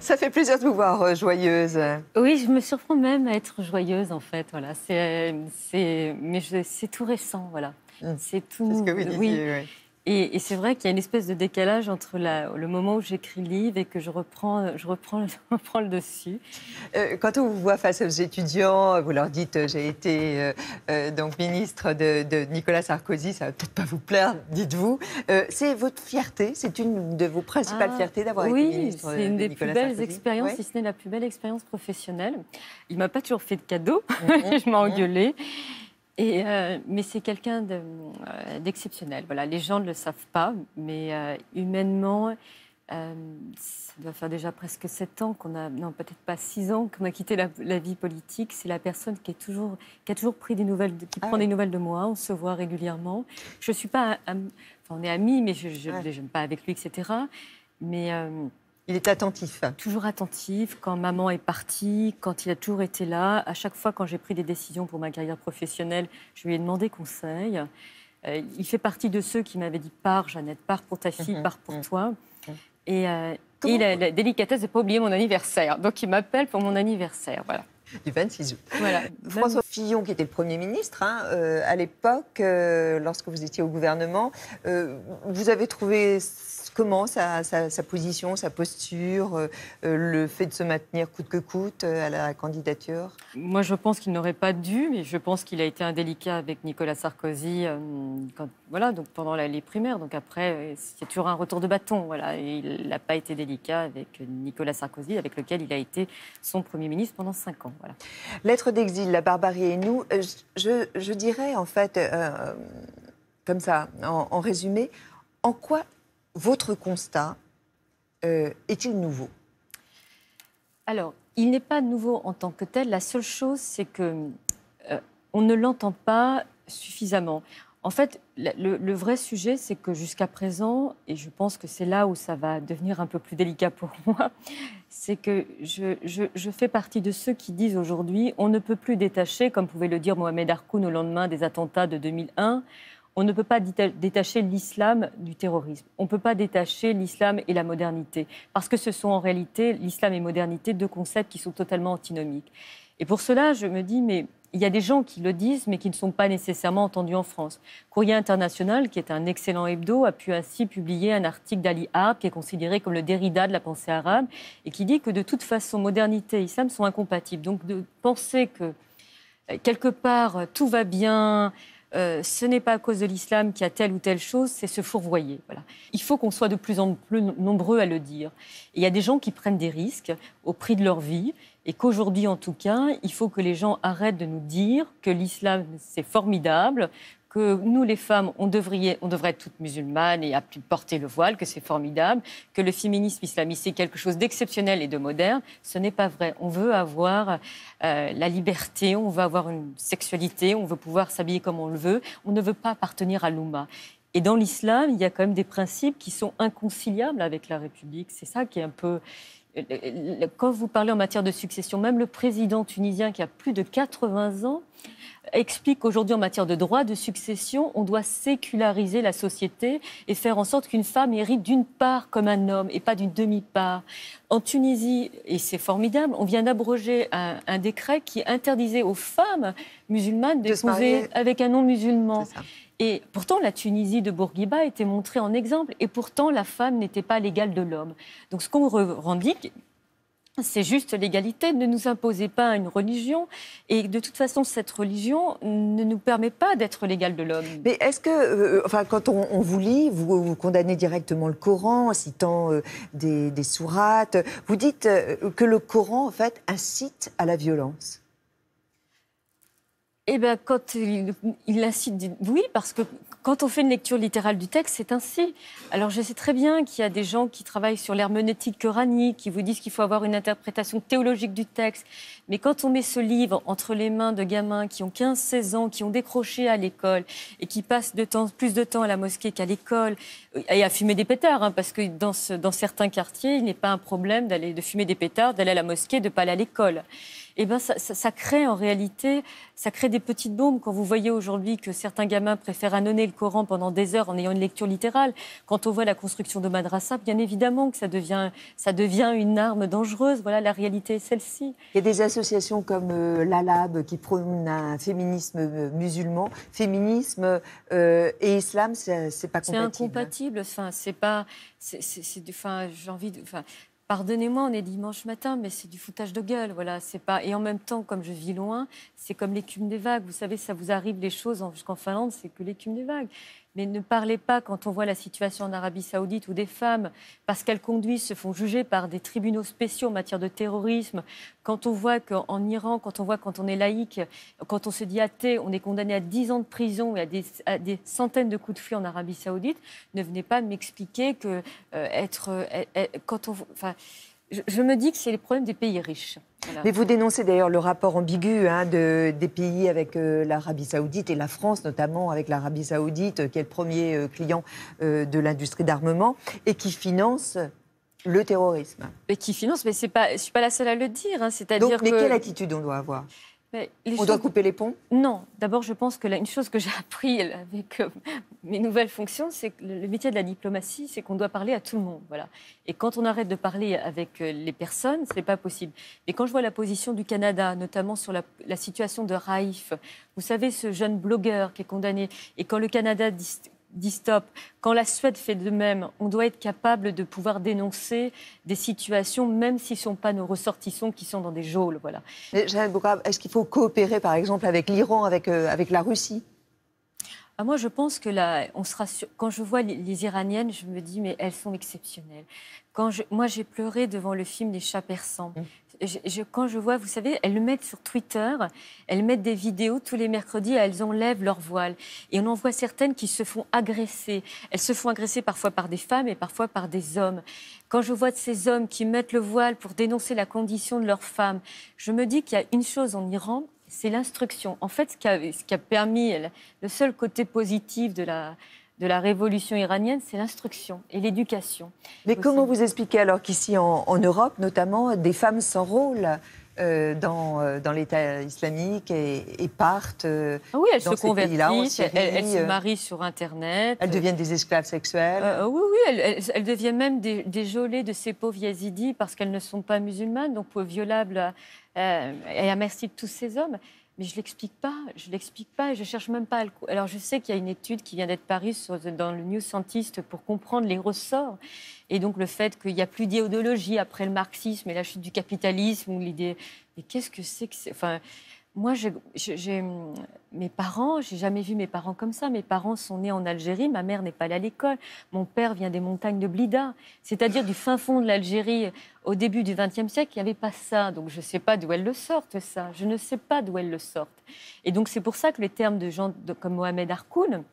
Ça fait plaisir de vous voir joyeuse. Oui, je me surprends même à être joyeuse, en fait. Voilà. C'est tout récent, voilà. C'est tout. C'est ce que vous disiez, oui. Et c'est vrai qu'il y a une espèce de décalage entre le moment où j'écris le livre et que je reprends le dessus. Quand on vous voit face aux étudiants, vous leur dites j'ai été donc ministre de Nicolas Sarkozy, ça va peut-être pas vous plaire, dites-vous. C'est votre fierté, c'est une de vos principales fiertés d'avoir été ministre de Nicolas Sarkozy. Oui, c'est une des plus belles expériences, si ce n'est la plus belle expérience professionnelle. Il m'a pas toujours fait de cadeaux, je m'ai engueulée. Mais c'est quelqu'un d'exceptionnel. Voilà, les gens ne le savent pas, mais humainement, ça doit faire déjà presque 7 ans peut-être pas 6 ans qu'on a quitté la vie politique. C'est la personne qui a toujours pris des nouvelles, qui prend des nouvelles de moi. On se voit régulièrement. Je suis pas, on est amis, mais je ne déjeune pas avec lui, etc. Mais il est attentif. Toujours attentif. Quand maman est partie, quand il a toujours été là. À chaque fois, quand j'ai pris des décisions pour ma carrière professionnelle, je lui ai demandé conseil. Il fait partie de ceux qui m'avaient dit « Pars, Jeannette, pars pour ta fille, pars pour toi ». Et il a la délicatesse de ne pas oublier mon anniversaire. Donc, il m'appelle pour mon anniversaire, voilà. Du 26 août. Voilà. François Fillon, qui était le Premier ministre à l'époque, lorsque vous étiez au gouvernement, vous avez trouvé comment sa position, sa posture, le fait de se maintenir coûte que coûte à la candidature? Moi, je pense qu'il n'aurait pas dû, mais je pense qu'il a été indélicat avec Nicolas Sarkozy donc pendant les primaires. Donc après, c'est toujours un retour de bâton. Voilà. Et il n'a pas été délicat avec Nicolas Sarkozy, avec lequel il a été son Premier ministre pendant 5 ans. Voilà. Lettre d'exil, la barbarie et nous, je dirais en fait, comme ça, en résumé, en quoi votre constat est-il nouveau? Alors, il n'est pas nouveau en tant que tel. La seule chose, c'est qu'on ne l'entend pas suffisamment. En fait, le vrai sujet, c'est que jusqu'à présent, et je pense que c'est là où ça va devenir un peu plus délicat pour moi, c'est que je fais partie de ceux qui disent aujourd'hui on ne peut plus détacher, comme pouvait le dire Mohamed Harkoun au lendemain des attentats de 2001, on ne peut pas détacher l'islam du terrorisme. On ne peut pas détacher l'islam et la modernité. Parce que ce sont en réalité, l'islam et modernité, 2 concepts qui sont totalement antinomiques. Et pour cela, je me dis, mais il y a des gens qui le disent, mais qui ne sont pas nécessairement entendus en France. Courrier International, qui est un excellent hebdo, a pu ainsi publier un article d'Ali Harb, qui est considéré comme le Derrida de la pensée arabe, et qui dit que de toute façon, modernité et islam sont incompatibles. Donc de penser que, quelque part, tout va bien... ce n'est pas à cause de l'islam qu'il y a telle ou telle chose, c'est se fourvoyer. Voilà. Il faut qu'on soit de plus en plus nombreux à le dire. Et il y a des gens qui prennent des risques au prix de leur vie et qu'aujourd'hui, en tout cas, il faut que les gens arrêtent de nous dire que l'islam, c'est formidable, que nous, les femmes, on devrait être toutes musulmanes et à plus porter le voile, que c'est formidable, que le féminisme islamiste, c'est quelque chose d'exceptionnel et de moderne. Ce n'est pas vrai. On veut avoir la liberté, on veut avoir une sexualité, on veut pouvoir s'habiller comme on le veut. On ne veut pas appartenir à l'Oumma. Et dans l'islam, il y a quand même des principes qui sont inconciliables avec la République. C'est ça qui est un peu... Quand vous parlez en matière de succession, même le président tunisien qui a plus de 80 ans explique qu'aujourd'hui, en matière de droit de succession, on doit séculariser la société et faire en sorte qu'une femme hérite d'une part comme un homme et pas d'une demi-part. En Tunisie, et c'est formidable, on vient d'abroger un décret qui interdisait aux femmes musulmanes d'épouser avec un non-musulman. Et pourtant, la Tunisie de Bourguiba était montrée en exemple. Et pourtant, la femme n'était pas l'égale de l'homme. Donc, ce qu'on revendique, c'est juste l'égalité. Ne nous imposez pas une religion. Et de toute façon, cette religion ne nous permet pas d'être l'égal de l'homme. Mais est-ce que, quand on vous lit, vous condamnez directement le Coran en citant des sourates. Vous dites que le Coran, en fait, incite à la violence. Eh bien, quand il incite... Oui, parce que quand on fait une lecture littérale du texte, c'est ainsi. Alors, je sais très bien qu'il y a des gens qui travaillent sur l'herméneutique coranique, qui vous disent qu'il faut avoir une interprétation théologique du texte. Mais quand on met ce livre entre les mains de gamins qui ont 15-16 ans, qui ont décroché à l'école et qui passent plus de temps à la mosquée qu'à l'école, et à fumer des pétards, parce que dans certains quartiers, il n'est pas un problème de fumer des pétards, d'aller à la mosquée, de ne pas aller à l'école. Eh ben, ça crée en réalité, ça crée des petites bombes. Quand vous voyez aujourd'hui que certains gamins préfèrent annonner le Coran pendant des heures en ayant une lecture littérale, quand on voit la construction de madrasa, bien évidemment que ça devient une arme dangereuse. Voilà, la réalité est celle-ci. Il y a des associations comme l'ALAB qui prônent un féminisme musulman. Féminisme et islam, c'est pas compatible. C'est incompatible. Enfin, c'est pas. Enfin, j'ai envie de. Enfin, pardonnez-moi, on est dimanche matin, mais c'est du foutage de gueule, voilà. C'est pas. Et en même temps, comme je vis loin, c'est comme l'écume des vagues. Vous savez, ça vous arrive les choses jusqu'en Finlande, c'est que l'écume des vagues. Mais ne parlez pas, quand on voit la situation en Arabie Saoudite où des femmes, parce qu'elles conduisent, se font juger par des tribunaux spéciaux en matière de terrorisme. Quand on voit qu'en Iran, quand on est laïque, quand on se dit athée, on est condamné à 10 ans de prison et à des centaines de coups de fouet en Arabie Saoudite. Ne venez pas m'expliquer que je me dis que c'est les problèmes des pays riches. Voilà. Mais vous dénoncez d'ailleurs le rapport ambigu des pays avec l'Arabie Saoudite et la France notamment avec l'Arabie Saoudite, qui est le premier client de l'industrie d'armement et qui finance le terrorisme. Et qui finance, mais je ne suis pas la seule à le dire. Hein, c'est-à-dire mais quelle attitude on doit avoir ? On doit couper les ponts ? Non. D'abord, je pense que une chose que j'ai appris avec mes nouvelles fonctions, c'est que le métier de la diplomatie, c'est qu'on doit parler à tout le monde. Voilà. Et quand on arrête de parler avec les personnes, ce n'est pas possible. Mais quand je vois la position du Canada, notamment sur la situation de Raif, vous savez, ce jeune blogueur qui est condamné, et quand le Canada dit stop. Quand la Suède fait de même, on doit être capable de pouvoir dénoncer des situations, même si ce ne sont pas nos ressortissants qui sont dans des geôles. Voilà. Jeannette Bougrabe, est-ce qu'il faut coopérer, par exemple, avec l'Iran, avec la Russie ? Moi, je pense que quand je vois les Iraniennes, je me dis, mais elles sont exceptionnelles. Moi, j'ai pleuré devant le film Les Chats persans. Quand je vois, vous savez, elles le mettent sur Twitter, elles mettent des vidéos tous les mercredis, elles enlèvent leur voile. Et on en voit certaines qui se font agresser. Elles se font agresser parfois par des femmes et parfois par des hommes. Quand je vois ces hommes qui mettent le voile pour dénoncer la condition de leurs femmes, je me dis qu'il y a une chose en Iran, c'est l'instruction. En fait, ce qui a permis, le seul côté positif de la révolution iranienne, c'est l'instruction et l'éducation. Mais comment vous expliquez alors qu'ici, en Europe notamment, des femmes s'enrôlent dans l'État islamique et partent oui, elles dans se convertissent, elles se Syrie, marient sur Internet. Elles deviennent des esclaves sexuelles. Oui, elles deviennent même des geôlées de ces pauvres yazidis parce qu'elles ne sont pas musulmanes, donc violables et à merci de tous ces hommes. Mais je ne l'explique pas et je ne cherche même pas à le... Alors je sais qu'il y a une étude qui vient d'être parue dans le New Scientist pour comprendre les ressorts et donc le fait qu'il n'y a plus d'idéologie après le marxisme et la chute du capitalisme ou l'idée... Mais qu'est-ce que c'est que... Enfin, moi, mes parents, j'ai jamais vu mes parents comme ça. Mes parents sont nés en Algérie, ma mère n'est pas allée à l'école. Mon père vient des montagnes de Blida, c'est-à-dire du fin fond de l'Algérie. Au début du XXe siècle, il n'y avait pas ça. Donc je ne sais pas d'où elles le sortent, ça. Je ne sais pas d'où elles le sortent. Et donc c'est pour ça que les termes de gens comme Mohamed Harkoun,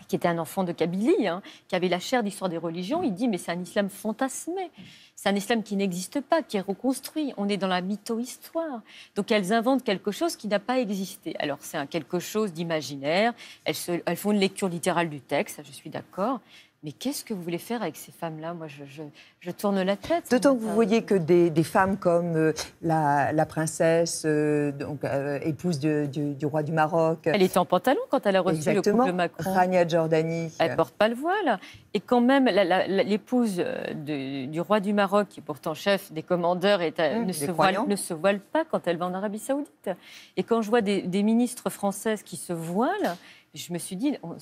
qui était un enfant de Kabylie, qui avait la chaire d'histoire des religions, il dit mais c'est un islam fantasmé. C'est un islam qui n'existe pas, qui est reconstruit. On est dans la mytho-histoire. Donc elles inventent quelque chose qui n'a pas existé. Alors c'est quelque chose d'imaginaire. Elles font une lecture littérale du texte, ça, je suis d'accord. Mais qu'est-ce que vous voulez faire avec ces femmes-là ? Moi, je tourne la tête. D'autant que vous voyez que des femmes comme la princesse, épouse du roi du Maroc... Elle était en pantalon quand elle a reçu le couple Macron. Rania Djordani. Elle ne porte pas le voile. Et quand même, l'épouse du roi du Maroc, qui est pourtant chef des commandeurs, ne se voile pas quand elle va en Arabie Saoudite. Et quand je vois des ministres françaises qui se voilent... Je me suis dit, on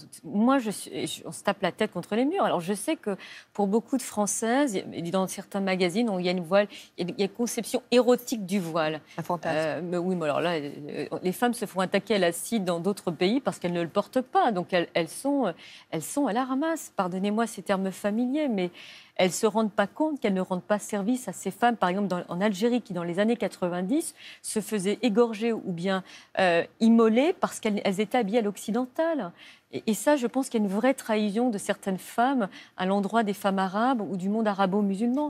se tape la tête contre les murs. Alors je sais que pour beaucoup de Françaises, dans certains magazines, il y a une conception érotique du voile. Un fantasme. Mais oui, mais alors là, les femmes se font attaquer à l'acide dans d'autres pays parce qu'elles ne le portent pas. Donc elles sont à la ramasse. Pardonnez-moi ces termes familiers, mais elles ne se rendent pas compte qu'elles ne rendent pas service à ces femmes, par exemple en Algérie, qui dans les années 90 se faisaient égorger ou bien immoler parce qu'elles étaient habillées à l'occidental. Et ça, je pense qu'il y a une vraie trahison de certaines femmes à l'endroit des femmes arabes ou du monde arabo-musulman.